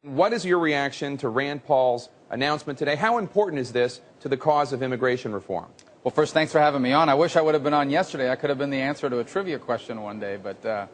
What is your reaction to Rand Paul's announcement today? How important is this to the cause of immigration reform? Well, first, thanks for having me on. I wish I would have been on yesterday. I could have been the answer to a trivia question one day. But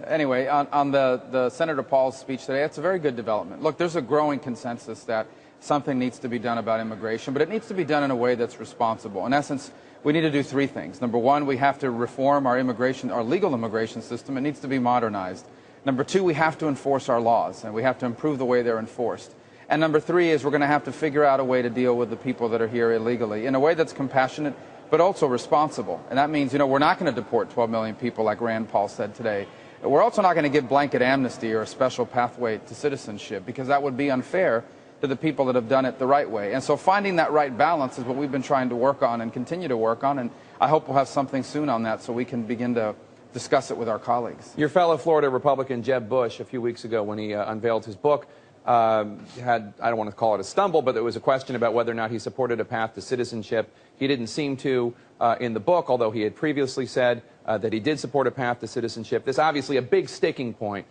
anyway, on the Senator Paul's speech today, it's a very good development. Look, there's a growing consensus that something needs to be done about immigration, but it needs to be done in a way that's responsible. In essence, we need to do three things. Number one, we have to reform our legal immigration system. It needs to be modernized. Number two, we have to enforce our laws, and we have to improve the way they're enforced. And number three is we're going to have to figure out a way to deal with the people that are here illegally in a way that's compassionate but also responsible. And that means, we're not going to deport 12 million people like Rand Paul said today. We're also not going to give blanket amnesty or a special pathway to citizenship, because that would be unfair to the people that have done it the right way. And so finding that right balance is what we've been trying to work on and continue to work on, and I hope we'll have something soon on that so we can begin to discuss it with our colleagues. Your fellow Florida Republican Jeb Bush, a few weeks ago when he unveiled his book, had, I don't want to call it a stumble, but there was a question about whether or not he supported a path to citizenship. He didn't seem to in the book, although he had previously said that he did support a path to citizenship. This obviously a big sticking point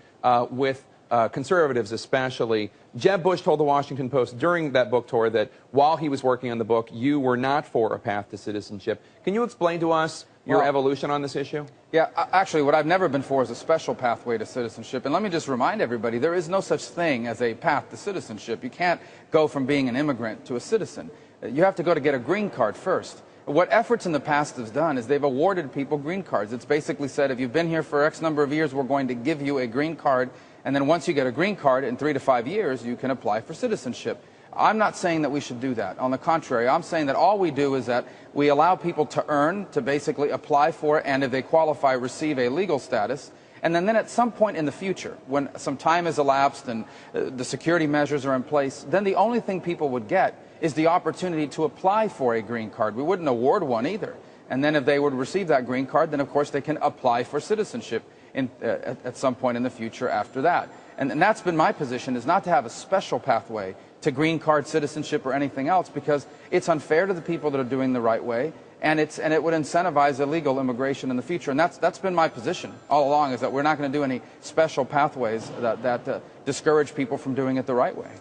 with conservatives especially. Jeb Bush told the Washington Post during that book tour that while he was working on the book, you were not for a path to citizenship. Can you explain to us your evolution on this issue? Yeah, actually, what I've never been for is a special pathway to citizenship. And let me just remind everybody, there is no such thing as a path to citizenship. You can't go from being an immigrant to a citizen. You have to go to get a green card first. What efforts in the past has done is they've awarded people green cards. It's basically said, if you've been here for X number of years, we're going to give you a green card. And then once you get a green card, in 3 to 5 years, you can apply for citizenship. I'm not saying that we should do that. On the contrary, I'm saying that all we do is that we allow people to earn, to basically apply for, and if they qualify, receive a legal status. And then at some point in the future, when some time has elapsed and the security measures are in place, then the only thing people would get is the opportunity to apply for a green card. We wouldn't award one either. And then if they would receive that green card, then of course they can apply for citizenship at some point in the future after that. And that's been my position, is not to have a special pathway to green card citizenship or anything else, because it's unfair to the people that are doing the right way, and it would incentivize illegal immigration in the future. And that's been my position all along, is that we're not going to do any special pathways that discourage people from doing it the right way.